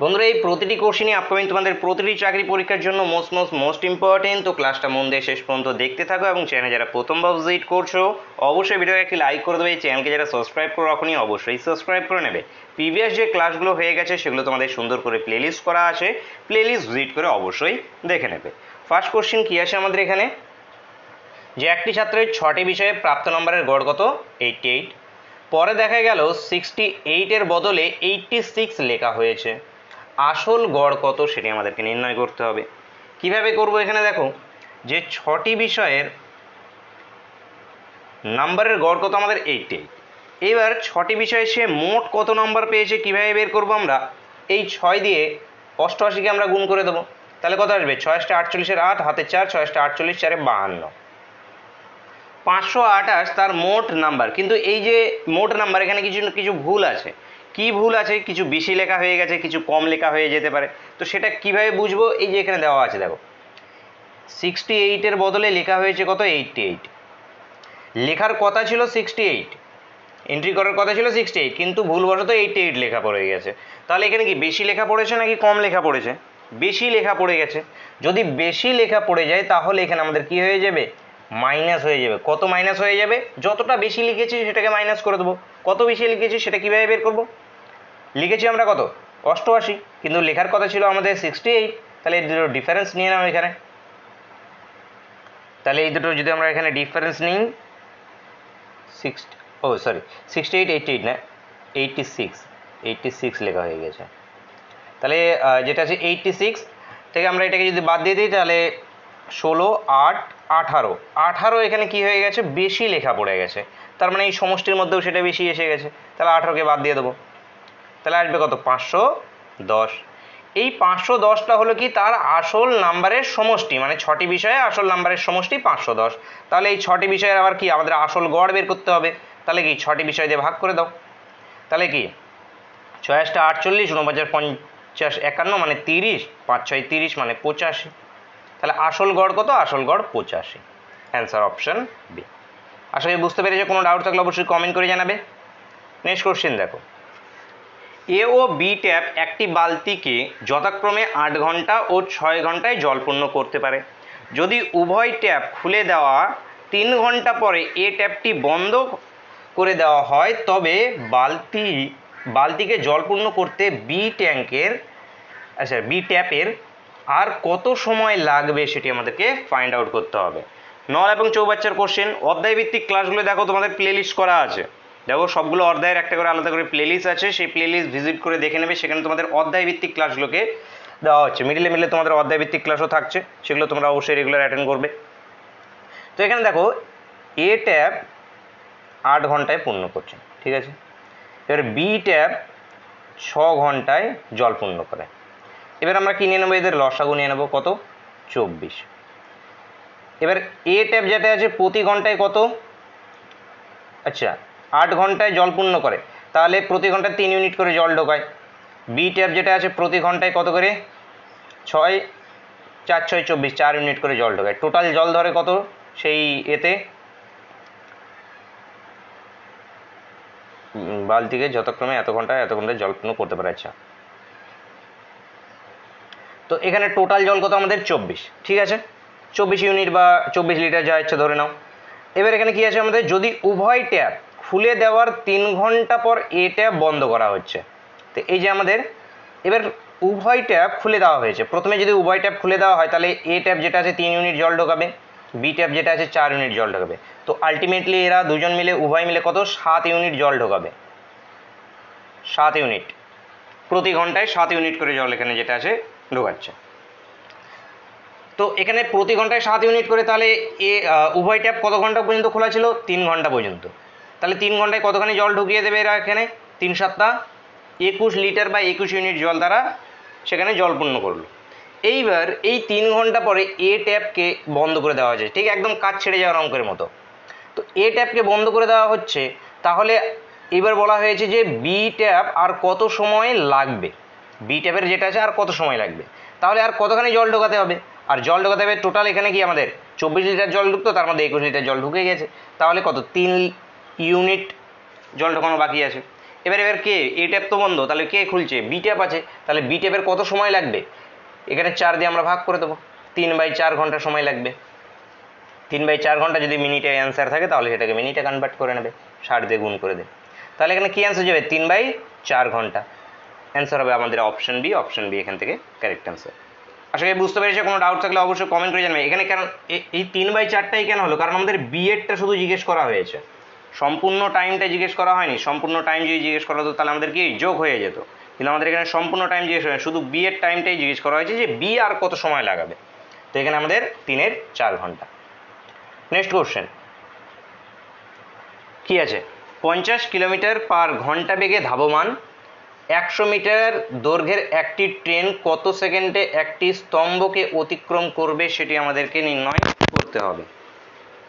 বন্ধুরা, এই প্রতিটি কোশ্চেনই আপকামিং তোমাদের প্রতিটি চাকরি পরীক্ষার জন্য মোস্ট ইম্পর্টেন্ট। তো ক্লাসটা মন দিয়ে শেষ পর্যন্ত দেখতে থাকো এবং চ্যানেলে যারা প্রথমবার ভিজিট করছো অবশ্যই ভিডিওকে একটি লাইক করে দেবে। চ্যানেলকে যারা সাবস্ক্রাইব করে রাখোনি অবশ্যই সাবস্ক্রাইব করে নেবে। প্রিভিয়াস যে ক্লাসগুলো হয়ে গেছে সেগুলো তোমাদের সুন্দর করে প্লেলিস্ট করা আছে, প্লেলিস্ট ভিজিট করে অবশ্যই দেখে নেবে। ফার্স্ট কোশ্চেন কি আসে আমাদের এখানে, যে একটি ছাত্রের 6টি বিষয়ে প্রাপ্ত নম্বরের গড় কত? 88। পরে দেখা গেল 68-এর বদলে 86 লেখা হয়েছে, আসল গড় কত সেটি আমাদেরকে নির্ণয় করতে হবে। কিভাবে করব? এখানে দেখো যে 6টি বিষয়ের নাম্বারের গড় কত আমাদের 88। এবার 6টি বিষয়ে সে মোট কত নম্বর পেয়েছে কিভাবে বের করব আমরা? এই 6 দিয়ে 88কে আমরা গুণ করে দেবো, তাহলে কত আসবে? 6 48-এর 8, হাতে 4, 6 48, 4 52, 528 তার মোট নাম্বার। কিন্তু এই যে মোট নাম্বার, এখানে কিছু কিছু ভুল আছে। কি ভুল আছে? কিছু বেশি লেখা হয়ে গেছে, কিছু কম লেখা হয়ে যেতে পারে। তো সেটা কিভাবে বুঝবো? এই যে এখানে দেওয়া আছে দেখো, 68-এর বদলে লেখা হয়েছে কত? 88। লেখার কথা ছিল 68, এন্ট্রি করার কথা ছিল 68, কিন্তু ভুলবশত 88 লেখা পড়ে গেছে। তাহলে এখানে কি বেশি লেখা পড়েছে নাকি কম লেখা পড়েছে? বেশি লেখা পড়ে গেছে। যদি বেশি লেখা পড়ে যায় তাহলে এখানে আমাদের কি হয়ে যাবে? মাইনাস হয়ে যাবে। কত মাইনাস হয়ে যাবে? যতটা বেশি লিখেছি সেটাকে মাইনাস করে দেবো। কত বেশি লিখেছি সেটা কিভাবে বের করব? লিখেছি আমরা কত? 88, কিন্তু লেখার কথা ছিল আমাদের 68। তাহলে এই দুটো ডিফারেন্স নিয়ে নাও এখানে। তাহলে এই দুটো যদি আমরা এখানে ডিফারেন্স নিই, 68 88 না, 86 লেখা হয়ে গেছে। তাহলে যেটা আছে 86 থেকে আমরা এটাকে যদি বাদ দিয়ে দিই তাহলে 16 8 18 এখানে কি হয়ে গেছে? বেশি লেখা পড়ে গেছে। তার মানে এই সমষ্টির মধ্যেও সেটা বেশি এসে গেছে। তাহলে 18কে বাদ দিয়ে দেবো, তাহলে আসবে কত? 510। এই 510টা হলো কি তার আসল নাম্বারের সমষ্টি, মানে 6টি বিষয়ে আসল নাম্বারের সমষ্টি 510। তাহলে এই 6টি বিষয়ের আবার কি আমাদের আসল গড় বের করতে হবে। তাহলে কি 6টি বিষয় দিয়ে ভাগ করে দাও। তাহলে কি 6 48, 49 50 51 মানে 30, 5 6 30 মানে 85। তাহলে আসল গড় কত? আসল গড় 85। Answer option B. আশা করি বুঝতে পেরেছো। কোনো ডাউট থাকলে অবশ্যই কমেন্ট করে জানাবে। নেক্সট কোশ্চেন দেখো, এ ও বি ট্যাপ একটি বালতিকে যথাক্রমে 8 ঘন্টা ও 6 ঘন্টায় জল পূর্ণ করতে পারে। যদি উভয় ট্যাপ খুলে দেওয়া 3 ঘন্টা পরে এ ট্যাপটি বন্ধ করে দেওয়া হয় তবে বালতিকে জল পূর্ণ করতে বি ট্যাপের আর কত সময় লাগবে সেটি আমাদেরকে ফাইন্ড আউট করতে হবে। 9 এবং চৌবাচ্চার কোশ্চেন। অধ্যায়ভিত্তিক ক্লাসগুলো দেখো তোমাদের প্লেলিস্ট করা আছে। দেখো সবগুলো অধ্যায়ের একটা করে আলাদা করে প্লেলিস্ট আছে, সেই প্লেলিস্ট ভিজিট করে দেখে নেবে। সেখানে তোমাদের অধ্যায়ভিত্তিক ক্লাসগুলোকে দেওয়া হচ্ছে। মিডিলে তোমাদের অধ্যায়ভিত্তিক ক্লাসও থাকছে, সেগুলো তোমরা অবশ্যই রেগুলার অ্যাটেন্ড করবে। তো এখানে দেখো এ ট্যাপ 8 ঘন্টায় পূর্ণ করছে, ঠিক আছে। এবার বি ট্যাপ 6 ঘন্টায় জল পূর্ণ করে। এবার আমরা কি নিয়ে নেবো? এদের লসাগু নিয়ে নেবো। কত? 24। এবার এ ট্যাপ যেটা আছে প্রতি ঘন্টায় কত? আচ্ছা, 8 ঘন্টায় জল পূর্ণ করে, তাহলে প্রতি ঘন্টায় 3 ইউনিট করে জল ঢোকায়। বি ট্যাপ যেটা আছে প্রতি ঘন্টায় কত করে? 6 4 6 24, 4 ইউনিট করে জল ঢোকায়। টোটাল জল ধরে কত সেই এতে? বালতিকে যথাক্রমে এত ঘন্টায় জল পূর্ণ করতে পারে। আচ্ছা, তো এখানে টোটাল জল কত আমাদের? 24, ঠিক আছে। 24 ইউনিট বা 24 লিটার যা ইচ্ছে ধরে নাও। এবার এখানে কি আছে আমাদের? যদি উভয় ট্যাপ খুলে দেওয়ার 3 ঘন্টা পর এ ট্যাপ বন্ধ করা হচ্ছে। তো এই যে আমাদের এবার উভয় ট্যাপ খুলে দেওয়া হয়েছে। প্রথমে যদি উভয় ট্যাপ খুলে দেওয়া হয় তাহলে এ ট্যাপ যেটা আছে 3 ইউনিট জল ঢোকাবে, বি ট্যাপ যেটা আছে 4 ইউনিট জল ঢোকাবে। তো আলটিমেটলি এরা দুজন মিলে উভয় মিলে কত? 7 ইউনিট জল ঢোকাবে। 7 ইউনিট প্রতি ঘন্টায় 7 ইউনিট করে জল এখানে যেটা আছে ঢোকাচ্ছে। তো এখানে প্রতি ঘন্টায় 7 ইউনিট করে, তাহলে উভয় ট্যাপ কত ঘন্টা পর্যন্ত খোলা ছিল? 3 ঘন্টা পর্যন্ত। তাহলে 3 ঘন্টায় কতখানি জল ঢুকিয়ে দেবে এরা? এখানে 3 7 21 লিটার বা 21 ইউনিট জল তারা সেখানে জল পূর্ণ করলো। এইবার এই 3 ঘন্টা পরে এ ট্যাপকে বন্ধ করে দেওয়া হয়েছে, ঠিক একদম কাজ ছেড়ে যাওয়ার অঙ্কের মতো। তো এ ট্যাপকে বন্ধ করে দেওয়া হচ্ছে, তাহলে এবার বলা হয়েছে যে বি ট্যাপ আর কত সময় লাগবে, বি ট্যাপের যেটা আছে আর কত সময় লাগবে। তাহলে আর কতখানি জল ঢোকাতে হবে? আর জল ঢোকাতে হবে টোটাল এখানে কি আমাদের 24 লিটার জল ঢুকতো, তার মধ্যে 21 লিটার জল ঢুকে গেছে। তাহলে কত? 3 ইউনিট জল ঢোকানো বাকি আছে। এবার কে এ ট্যাপ তো বন্ধ, তাহলে কে খুলছে, বি ট্যাপ আছে, তাহলে বি ট্যাপের কত সময় লাগবে, এখানে 4 দিয়ে আমরা ভাগ করে দেবো, 3/4 ঘন্টা সময় লাগবে। 3/4 ঘন্টা যদি মিনিটে অ্যান্সার থাকে তাহলে সেটাকে মিনিটে কনভার্ট করে নেবে, 60 দিয়ে গুণ করে দেবে, তাহলে এখানে কি অ্যান্সার যাবে 3/4 ঘন্টা। অ্যান্সার হবে আমাদের অপশন বি, অপশন বি এখান থেকে কারেক্ট অ্যান্সার। আশা করি বুঝতে পেরেছে, কোনো ডাউট থাকলে অবশ্যই কমেন্ট করে জানবে। এখানে কেন এই 3/4টাই কেন হলো, কারণ আমাদের বি এরটা শুধু জিজ্ঞেস করা হয়েছে, সম্পূর্ণ টাইমটা জিজ্ঞেস করা হয়নি। সম্পূর্ণ টাইম যদি জিজ্ঞেস করা হতো তাহলে আমাদের কি যোগ হয়ে যেত, কিন্তু আমাদের এখানে সম্পূর্ণ টাইম জিজ্ঞেস হয়, শুধু বি এর টাইমটাই জিজ্ঞেস করা হয়েছে যে বি আর কত সময় লাগাবে, তো এখানে আমাদের 3/4 ঘন্টা। নেক্সট কোশ্চেন কি আছে, 50 কিলোমিটার পার ঘন্টা বেগে ধাবমান 100 মিটার দৈর্ঘ্যের একটি ট্রেন কত সেকেন্ডে একটি স্তম্ভকে অতিক্রম করবে সেটি আমাদেরকে নির্ণয় করতে হবে।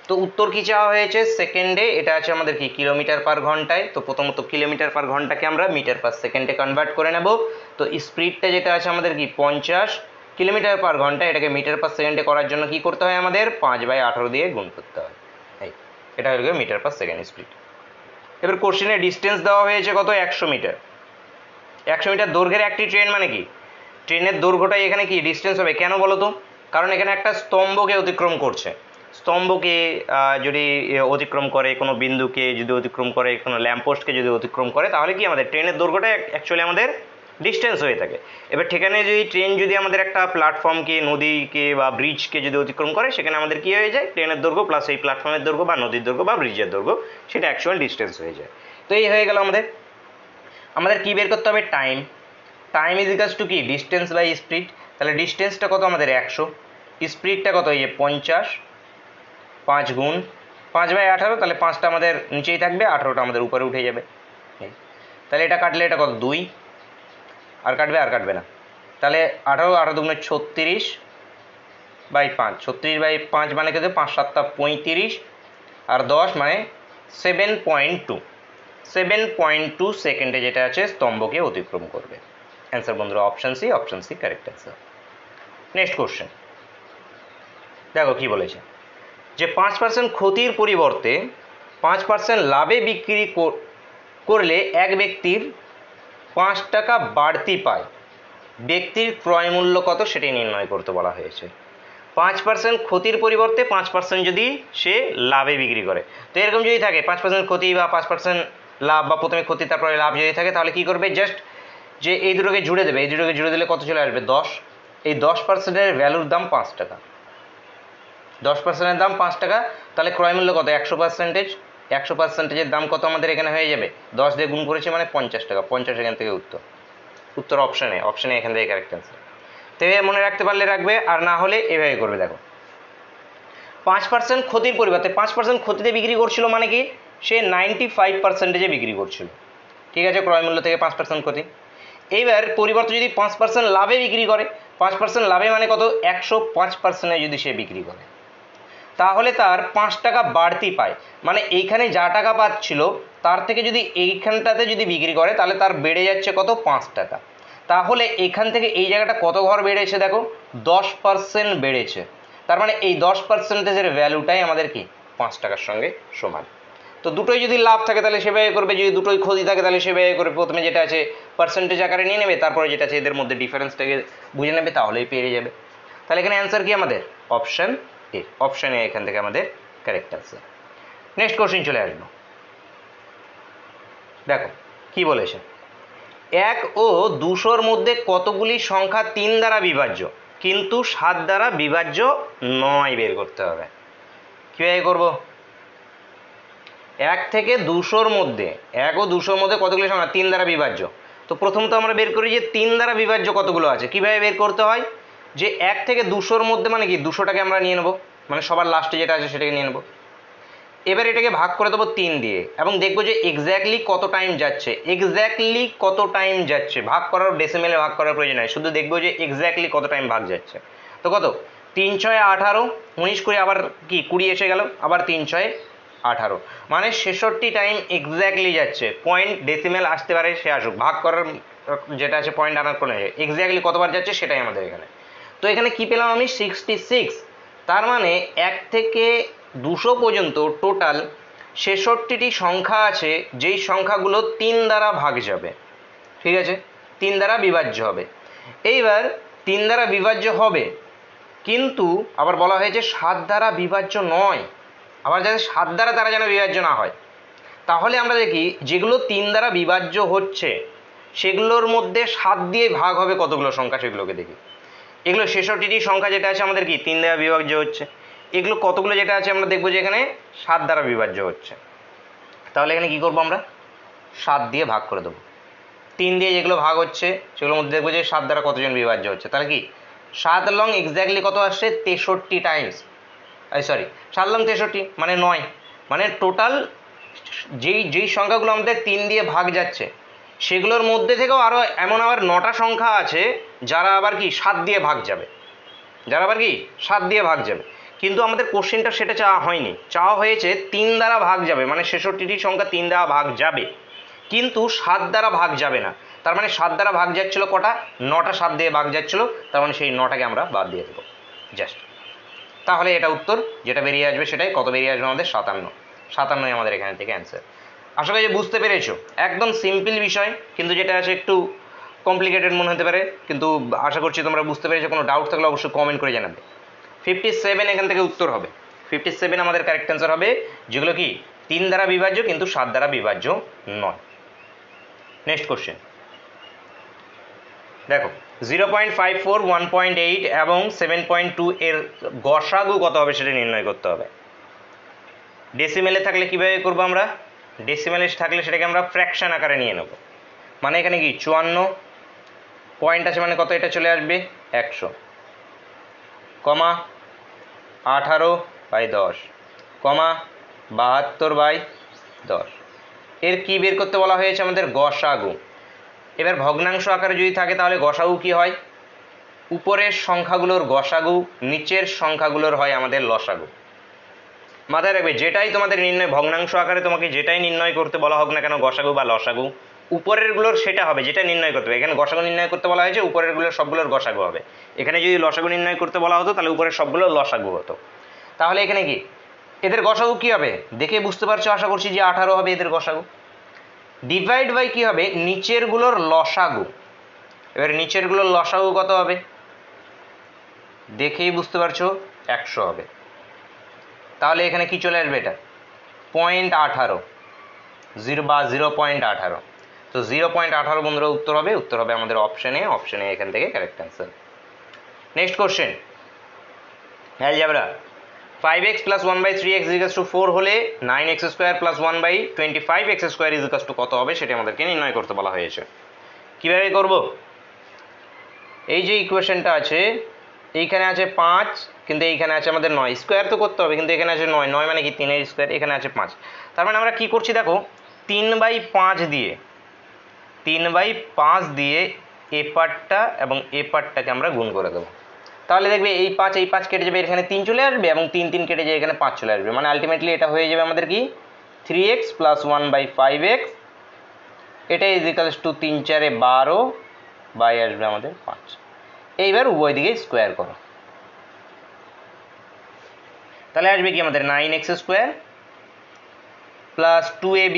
তো উত্তর কি চাওয়া হয়েছে সেকেন্ডে, এটা আছে আমাদের কি কিলোমিটার পার ঘন্টায়, তো প্রথমত কিলোমিটার পার ঘন্টাকে আমরা মিটার পার সেকেন্ডে কনভার্ট করে নেব। তো স্পিডটা যেটা আছে আমাদের কি 50 কিলোমিটার পার ঘন্টা, এটাকে মিটার পার সেকেন্ডে করার জন্য কি করতে হয় আমাদের 5/18 দিয়ে গুণ করতে হয়, এটা হলো মিটার পার সেকেন্ড স্পিড। এবার কোশ্চেনে ডিস্টেন্স দেওয়া হয়েছে কত 100 মিটার, 100 মিটার দৈর্ঘ্যের একটি ট্রেন মানে কি, ট্রেনের দৈর্ঘ্যটাই এখানে কি ডিস্টেন্স হবে, কেন বলো তো, কারণ এখানে একটা স্তম্ভকে অতিক্রম করছে, স্তম্ভকে যদি অতিক্রম করে, কোনো বিন্দুকে যদি অতিক্রম করে, কোনো ল্যাম্পপোস্টকে যদি অতিক্রম করে, তাহলে কি আমাদের ট্রেনের দৈর্ঘ্যটা অ্যাকচুয়ালি আমাদের ডিস্টেন্স হয়ে থাকে। এবার সেখানে যদি ট্রেন যদি আমাদের একটা প্ল্যাটফর্মকে, নদীকে বা ব্রিজকে যদি অতিক্রম করে, সেখানে আমাদের কি হয়ে যায়, ট্রেনের দৈর্ঘ্য প্লাস এই প্ল্যাটফর্মের দৈর্ঘ্য বা নদীর দৈর্ঘ্য বা ব্রিজের দৈর্ঘ্য, সেটা অ্যাকচুয়াল ডিস্টেন্স হয়ে যায়। তো এই হয়ে গেল আমাদের কি বের করতে হবে, time. Time is equals two কি ডিস্টেন্স বাই স্পিড, তাহলে ডিস্টেন্সটা কত আমাদের 100, স্পিডটা কত এই 50, 5 গুণ 5/18, তাহলে 5টা আমাদের নিচেই থাকবে, 18টা আমাদের উপরে উঠে যাবে। তাহলে এটা কাটলে এটা কত 2, আর কাটবে না, তাহলে 18 দুগুণে 36/5, 36/5 মানে কত, 5 7 35, আর 10 মানে 7.2 সেকেন্ডে যেটা আছে স্তম্ভকে অতিক্রম করবে। অ্যান্সার বন্ধুরা option C, option C correct answer. Next question দেখো কি বলেছে, যে 5% ক্ষতির পরিবর্তে 5% লাভে বিক্রি করলে এক ব্যক্তির 5 টাকা বাড়তি পায়, ব্যক্তির ক্রয় মূল্য কত সেটি নির্ণয় করতে বলা হয়েছে। 5% ক্ষতির পরিবর্তে 5% যদি সে লাভে বিক্রি করে, তো এরকম যদি থাকে 5% ক্ষতি বা 5% লাভ, বা প্রথমে ক্ষতি তারপরে লাভ যদি থাকে, তাহলে কি করবে, জাস্ট যে এই দুটোকে জুড়ে দেবে, এই দুটোকে জুড়ে দিলে কত চলে আসবে 10, এই 10%-এর ভ্যালুর দাম 5 টাকা, 10%-এর দাম 5 টাকা, তাহলে ক্রয় মূল্য কত 100%-এর দাম কত আমাদের এখানে হয়ে যাবে, 10 দিয়ে গুণ করেছি মানে 50 টাকা, 50 এখান থেকে উত্তর অপশানে এখান থেকে কারেক্ট অ্যান্সার। তো এভাবে মনে রাখতে পারলে রাখবে, আর না হলে এভাবে করবে। দেখো 5% ক্ষতির পরিবর্তে 5% ক্ষতিতে বিক্রি করছিল মানে কি, সে 95%-এ বিক্রি করছিল, ঠিক আছে, ক্রয় মূল্য থেকে 5% ক্ষতি। এইবার পরিবর্তে যদি 5% লাভে বিক্রি করে, 5% লাভে মানে কত 105%-এ যদি সে বিক্রি করে, তাহলে তার 5 টাকা বাড়তি পায়, মানে এইখানে যা টাকা পাচ্ছিল তার থেকে যদি এইখানটাতে যদি বিক্রি করে, তাহলে তার বেড়ে যাচ্ছে কত 5 টাকা। তাহলে এখান থেকে এই জায়গাটা কত ঘর বেড়েছে, দেখো 10% বেড়েছে, তার মানে এই 10%-এর ভ্যালুটাই আমাদের কি 5 টাকার সঙ্গে সমান। তো দুটোই যদি লাভ থাকে তাহলে সেভাবে করবে, যদি দুটোই ক্ষতি থাকে তাহলে সেভাবে করবে, প্রথমে যেটা আছে পার্সেন্টেজ আকারে নিয়ে নেবে, তারপরে যেটা আছে এদের মধ্যে ডিফারেন্সটাকে বুঝে নেবে, তাহলেই পেয়ে যাবে। তাহলে এখানে অ্যান্সার কি আমাদের অপশন এ, অপশন এ এখান থেকে আমাদের কারেক্ট অ্যান্সার। নেক্সট কোশ্চেন চলে আসবো, দেখো কি বলেছে, 1 ও 200-র মধ্যে কতগুলি সংখ্যা 3 দ্বারা বিভাজ্য কিন্তু 7 দ্বারা বিভাজ্য নয় বের করতে হবে। কীভাবে করবো, 1 থেকে 200-র মধ্যে, 1 ও 200-র মধ্যে কতগুলি সংখ্যা 3 দ্বারা বিভাজ্য, তো প্রথমত আমরা বের করি যে 3 দ্বারা বিভাজ্য কতগুলো আছে, কিভাবে বের করতে হয়, যে 1 থেকে 200-র মধ্যে মানে কি 200টাকে আমরা নিয়ে নেবো, মানে সবার লাস্টে যেটা আছে সেটাকে নিয়ে নেবো। এবার এটাকে ভাগ করে দেবো 3 দিয়ে, এবং দেখবো যে এক্স্যাক্টলি কত টাইম যাচ্ছে, ভাগ করার ডেসিমেলে ভাগ করার প্রয়োজন নাই, শুধু দেখবো যে এক্স্যাক্টলি কত টাইম ভাগ যাচ্ছে। তো কত 3 6 18, 19 করে আবার কি 20 এসে গেল, আবার 3 6 18, মানে 66 টাইম এক্স্যাক্টলি যাচ্ছে। পয়েন্ট ডেসিমেল আসতে পারে, সে আসুক, ভাগ করার যেটা আছে পয়েন্ট আনার কোনো এক্স্যাক্টলি কতবার যাচ্ছে সেটাই আমাদের এখানে। তো এখানে কি পেলাম আমি 66, তার মানে 1 থেকে 200 পর্যন্ত টোটাল ছেষট্টিটি সংখ্যা আছে যেই সংখ্যাগুলো 3 দ্বারা ভাগ যাবে, ঠিক আছে, 3 দ্বারা বিভাজ্য হবে। এইবার 3 দ্বারা বিভাজ্য হবে, কিন্তু আবার বলা হয়েছে 7 দ্বারা বিভাজ্য নয়, আবার যাতে 7 দ্বারা তারা যেন বিভাজ্য না হয়। তাহলে আমরা দেখি যেগুলো 3 দ্বারা বিভাজ্য হচ্ছে সেগুলোর মধ্যে 7 দিয়ে ভাগ হবে কতগুলো সংখ্যা, সেগুলোকে দেখি। এগুলো 66টি সংখ্যা যেটা আছে আমাদের কি 3 দ্বারা বিভাজ্য হচ্ছে, এগুলো কতগুলো যেটা আছে আমরা দেখবো যে এখানে 7 দ্বারা বিভাজ্য হচ্ছে। তাহলে এখানে কি করব, আমরা 7 দিয়ে ভাগ করে দেবো। 3 দিয়ে যেগুলো ভাগ হচ্ছে সেগুলোর মধ্যে দেখবো যে 7 দ্বারা কতজন বিভাজ্য হচ্ছে। তাহলে কি 7 লং এক্স্যাক্টলি কত আসছে, 63 টাইমস, সরি 7 লং 63 মানে 9, মানে টোটাল যেই সংখ্যাগুলো আমাদের 3 দিয়ে ভাগ যাচ্ছে সেগুলোর মধ্যে থেকেও আরও এমন আবার 9টা সংখ্যা আছে যারা আবার কি 7 দিয়ে ভাগ যাবে, যারা আবার কি 7 দিয়ে ভাগ যাবে। কিন্তু আমাদের কোশ্চেনটা সেটা চাওয়া হয়নি, চাওয়া হয়েছে 3 দ্বারা ভাগ যাবে, মানে 66টি সংখ্যা 3 দ্বারা ভাগ যাবে কিন্তু 7 দ্বারা ভাগ যাবে না। তার মানে 7 দ্বারা ভাগ যাচ্ছিল কটা, 9টা 7 দিয়ে ভাগ যাচ্ছিল, তার মানে সেই 9টাকে আমরা বাদ দিয়ে দেবো জাস্ট। তাহলে এটা উত্তর যেটা বেরিয়ে আসবে সেটাই কত বেরিয়ে আসবে আমাদের 57, 57ই আমাদের এখান থেকে অ্যান্সার। আশা করি যে বুঝতে পেরেছো, একদম সিম্পল বিষয়, কিন্তু যেটা আছে একটু কমপ্লিকেটেড মনে হতে পারে, কিন্তু আশা করছি তোমরা বুঝতে পেরেছো। কোনো ডাউট থাকলে অবশ্যই কমেন্ট করে জানাবে। 57 এখান থেকে উত্তর হবে, 57 আমাদের কারেক্ট অ্যান্সার হবে, যেগুলো কি 3 দ্বারা বিভাজ্য কিন্তু 7 দ্বারা বিভাজ্য নয়। নেক্সট কোশ্চেন দেখো, 0.54, 1.8 এবং 7.2 এর গসাগু কত হবে সেটা নির্ণয় করতে হবে। ডেসিমেলে থাকলে কিভাবে করবো আমরা, ডেসিমেলে থাকলে সেটাকে আমরা ফ্র্যাকশন আকারে নিয়ে নেব। মানে এখানে কি 54 পয়েন্ট আছে, মানে কত, এটা চলে আসবে 100, কমা 18/10, কমা 72/10। এর কি বের করতে বলা হয়েছে আমাদের, গসাগু। এবার ভগ্নাংশ আকারে যদি থাকে তাহলে গসাগু কি হয়, উপরের সংখ্যাগুলোর গসাগু, নিচের সংখ্যাগুলোর হয় আমাদের লসাগু। মাথায় রাখবে, যেটাই তোমাদের নির্ণয় ভগ্নাংশ আকারে তোমাকে যেটাই নির্ণয় করতে বলা হোক না কেন, গসাগু বা লসাগু, উপরেরগুলোর সেটা হবে যেটা নির্ণয় করতে হবে। এখানে গসাগু নির্ণয় করতে বলা হয়েছে, উপরেরগুলোর সবগুলোর গসাগু হবে। এখানে যদি লসাগু নির্ণয় করতে বলা হতো তাহলে উপরের সবগুলোর লসাগু হতো। তাহলে এখানে কি এদের গসাগু কি হবে দেখে বুঝতে পারছো, আশা করছি যে 18 হবে এদের গসাগু। ডিভাইড বাই কি হবে, নিচেরগুলোর লসাগু। এবার নিচেরগুলোর লসাগু কত হবে দেখেই বুঝতে পারছো, 100 হবে। তাহলে এখানে কি চলে আসবে, এটা 0.18, 0.18। তো 0.18 বন্ধুরা উত্তর হবে, উত্তর হবে আমাদের অপশনে, অপশনে এখান থেকে correct answer. Next question, algebra. 5x + 1/3x = 4 হলে 9x² + 1/25x² = কত হবে সেটা আমাদেরকে নির্ণয় করতে বলা হয়েছে। কিভাবে করব, এই যে ইকুয়েশনটা আছে, এইখানে আছে 5 কিন্তু এইখানে আছে আমাদের 9, স্কোয়ার তো করতে হবে, কিন্তু এখানে আছে 9, 9 মানে কি 3 এর স্কোয়ার, এখানে আছে 5। তার মানে আমরা কি করছি দেখো, 3/5 দিয়ে, 3/5 দিয়ে এ পার্টটা এবং এ পার্টটাকে আমরা গুণ করে দেবো। তাহলে দেখবে এই 5 কেটে যাবে, এখানে 3 চলে আসবে, এবং 3 3 কেটে যাবে, এখানে 5 চলে আসবে। মানে আলটিমেটলি এটা হয়ে যাবে আমাদের কি 3x + 1/5x, এটা = 3 4 12 বাই আসবে আমাদের 5। এইবার উভয় দিকে স্কোয়ার করো, তাহলে আসবে কি আমাদের 9x² প্লাস 2ab,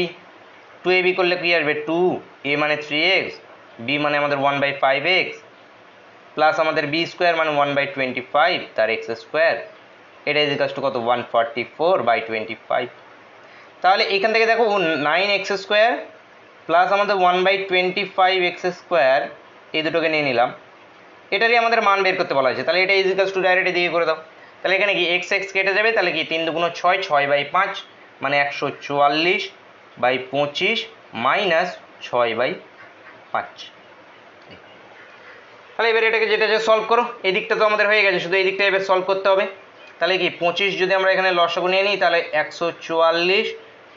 2ab করলে কি আসবে 2a মানে 3x, b মানে আমাদের 1/5x, প্লাস আমাদের b² মানে 1/25 তার x², এটা = কত 144/25। তাহলে এখান থেকে দেখো 9x² প্লাস আমাদের 1/25x², এই দুটোকে নিয়ে নিলাম, এটারই আমাদের মান বের করতে বলা হয়েছে। তাহলে এটা = ডাইরেক্ট এদিকে করে দাও। তাহলে এখানে কি x কেটে যাবে, তাহলে কি 3 2 6, 6/5 মানে 144/25 মাইনাস 6/5। তাহলে এবার এটাকে যেটা সলভ করো, এই দিকটা তো আমাদের হয়ে গেছে, শুধু এই দিকটা এবার সলভ করতে হবে। তাহলে কি 25 যদি আমরা এখানে লসাগু নিয়ে নিই তাহলে 144,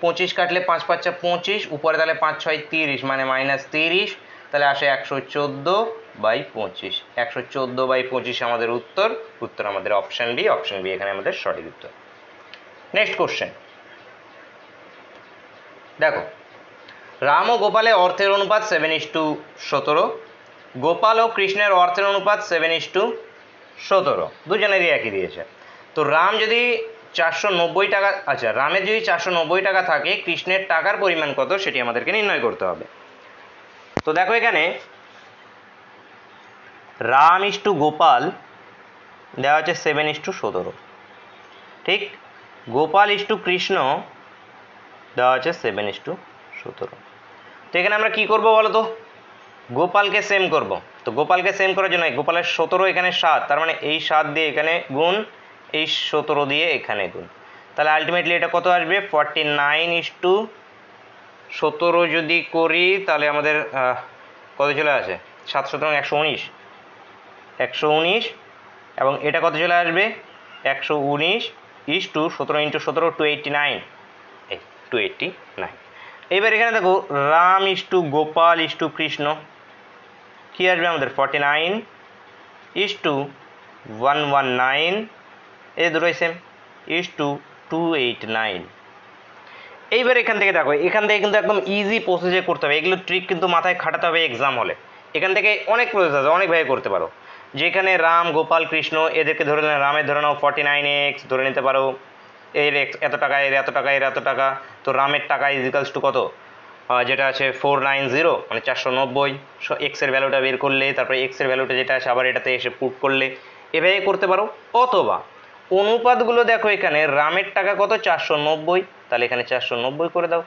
25 কাটলে 5 5 25, উপরে তাহলে 5 6 30 মানে -30, তাহলে আসে 114/25। 114/25 আমাদের উত্তর, উত্তর আমাদের অপশন বি, অপশন বি এখানে আমাদের সঠিক উত্তর। নেক্সট কোশ্চেন দেখো, রাম ও গোপালের অর্থের অনুপাত 7:17, গোপাল ও কৃষ্ণের অর্থের অনুপাত 7:17, দুজনেরই একই দিয়েছে। তো রাম যদি 490 টাকা, আচ্ছা রামের যদি 490 টাকা থাকে কৃষ্ণের টাকার পরিমাণ কত সেটি আমাদেরকে নির্ণয় করতে হবে। তো দেখো এখানে রাম ইস টু গোপাল দেওয়া হচ্ছে 7:17, ঠিক। গোপাল ইস টু কৃষ্ণ দেওয়া হচ্ছে 7:17। তো এখানে আমরা কি করব বলো তো, গোপালকে সেম করব। তো গোপালকে সেম করার জন্য গোপালের 17 এখানে 7, তার মানে এই 7 দিয়ে এখানে গুণ, এই 17 দিয়ে এখানে গুণ, তাহলে আলটিমেটলি এটা কত আসবে 49:17 যদি করি তাহলে আমাদের কত চলে আসে 7 সুতরাং 119, 119 এবং এটা কত চলে আসবে 119:17 × 289, 289। এইবার এখানে দেখো Ram is to Gopal is to Krishna কি আসবে আমাদের 49:119, এই দুটোই সেম /289। এইবার এখান থেকে দেখো, এখান থেকে কিন্তু একদম ইজি প্রসেসে করতে হবে, এগুলো ট্রিক কিন্তু মাথায় খাটাতে হবে এক্সাম হলে। এখান থেকে অনেক প্রসেস আছে, অনেকভাবে করতে পারো। যেখানে রাম গোপাল কৃষ্ণ এদেরকে ধরে নেয়, রামের ধরে নাও 49x ধরে নিতে পারো, এর এত টাকা, এর এত টাকা, এর এত টাকা। তো রামের টাকা ইজিক্যালস টু কত, যেটা আছে 490 মানে 490, এক্সের ভ্যালুটা বের করলে তারপরে এক্সের ভ্যালুটা যেটা আছে আবার এটাতে এসে পুট করলে এভাবে করতে পারো। অথবা অনুপাতগুলো দেখো, এখানে রামের টাকা কত 490, তাহলে এখানে 490 করে দাও,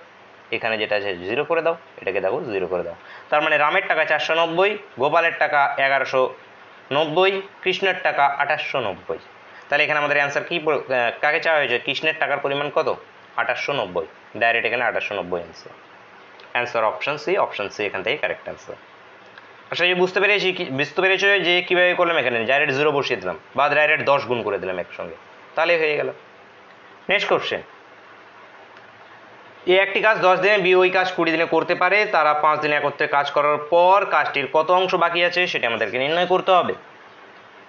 এখানে যেটা আছে 0 করে দাও, এটাকে দেখো 0 করে দাও। তার মানে রামের টাকা 490, গোপালের টাকা 1190, কৃষ্ণের টাকা 2890। তাহলে এখানে আমাদের অ্যান্সার কি কাকে চাওয়া হয়েছে, কৃষ্ণের টাকার পরিমাণ কত 2890, ডাইরেক্ট এখানে 2890 answer. Answer option C, option C এখান থেকে কারেক্ট অ্যান্সার। আচ্ছা এই বুঝতে পেরেছো যে কীভাবে করলাম, এখানে ডাইরেক্ট 0 বসিয়ে দিলাম বা ডাইরেক্ট 10 গুণ করে দিলাম একসঙ্গে, তাহলে হয়ে গেল। নেক্সট কোশ্চেন, এ একটি কাজ 10 দিনে, বি ওই কাজ 20 দিনে করতে পারে, তারা 5 দিনে একত্রে কাজ করার পর কাজটির কত অংশ বাকি আছে সেটা আমাদেরকে নির্ণয় করতে হবে।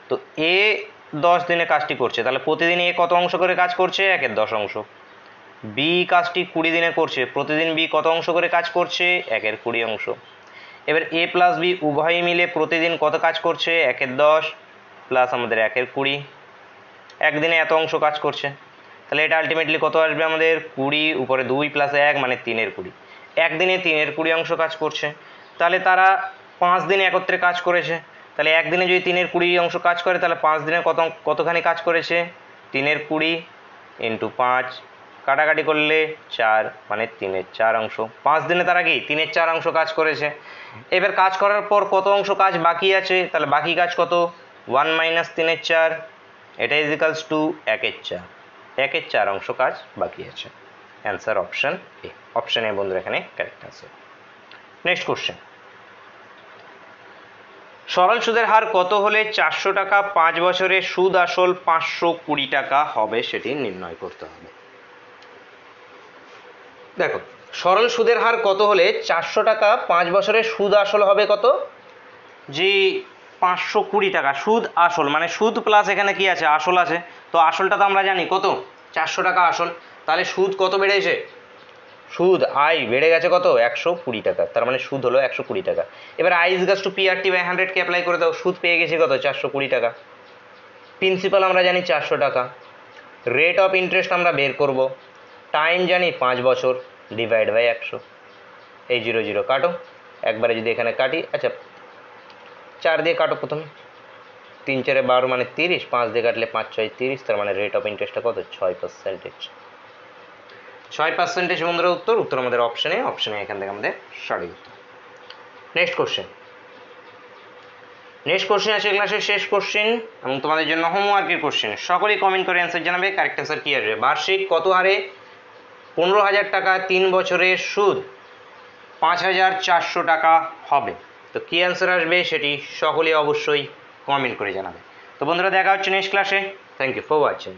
তো এ 10 দিনে কাজটি করছে, তাহলে প্রতিদিন এ কত অংশ করে কাজ করছে, 1/10 অংশ। বি কাজটি 20 দিনে করছে, প্রতিদিন বি কত অংশ করে কাজ করছে, 1/20 অংশ। এবার এ প্লাস বি উভয়ই মিলে প্রতিদিন কত কাজ করছে, 1/10 প্লাস আমাদের 1/20, একদিনে এত অংশ কাজ করছে। তাহলে এটা আলটিমেটলি কত আসবে আমাদের 20 উপরে 2 প্লাস 1 মানে 3/20, একদিনে 3/20 অংশ কাজ করছে। তাহলে তারা 5 দিনে একত্রে কাজ করেছে, তাহলে একদিনে যদি 3/20 অংশ কাজ করে তাহলে 5 দিনে কতখানি কাজ করেছে, 3/20 × 5, কাটাকাটি করলে 4 মানে 3/4 অংশ। 5 দিনে তারা কি 3/4 অংশ কাজ করেছে। এবার কাজ করার পর কত অংশ কাজ বাকি আছে, তাহলে বাকি কাজ কত 1 - 3/4, এটা ইজিক্যালস টু 1/4, 1/4 অংশ কাজ বাকি আছে। Answer option A, option A বন্ধুরা এখানে কারেক্ট অ্যান্সার। নেক্সট কোশ্চেন, সরল সুদের হার কত হলে 400 টাকা 5 বছরে সুদ আসল 520 টাকা হবে সেটি নির্ণয় করতে হবে। দেখো সরল সুদের হার কত হলে 400 টাকা 5 বছরে সুদ আসল হবে কত, যে 520 টাকা সুদ আসল, মানে সুদ প্লাস এখানে কি আছে আসল আছে। তো আসলটা তো আমরা জানি কত 400 টাকা আসল, তাহলে সুদ কত বেড়েছে, সুদ আই বেড়ে গেছে কত 120 টাকা, তার মানে সুদ হলো 120 টাকা। এবার আই ইজ টু PRT/100 কে অ্যাপ্লাই করে দাও, সুদ পেয়ে গেছি কত 420 টাকা। প্রিন্সিপাল আমরা জানি 400 টাকা, রেট অফ ইন্টারেস্ট আমরা বের করব, টাইম জানি 5 বছর, /100, এই 0 0 কাটো, একবারে যদি এখানে কাটি, আচ্ছা 4 দিয়ে কাটো প্রথমে, 3 4 12 মানে 30, 5 দিয়ে কাটলে 5 6 30, তার মানে রেট অফ ইন্টারেস্টটা কত 6%। 6% বন্ধুরা উত্তর, উত্তর আমাদের অপশনে, অপশনে এখান থেকে আমাদের সঠিক উত্তর। নেক্সট কোশ্চেন, নেক্সট কোশ্চেন আছে ক্লাসের শেষ কোশ্চেন এবং তোমাদের জন্য হোমওয়ার্কের কোশ্চেন। সকলেই কমেন্ট করে অ্যান্সার জানাবে, কারেক্ট অ্যান্সার কী আসবে। বার্ষিক কত হারে 15,000 টাকা 3 বছরের সুদ 5,400 টাকা হবে। তো কী অ্যান্সার আসবে সেটি সকলেই অবশ্যই কমেন্ট করে জানাবে। তো বন্ধুরা দেখা হচ্ছে নেক্সট ক্লাসে, থ্যাংক ইউ ফর ওয়াচিং।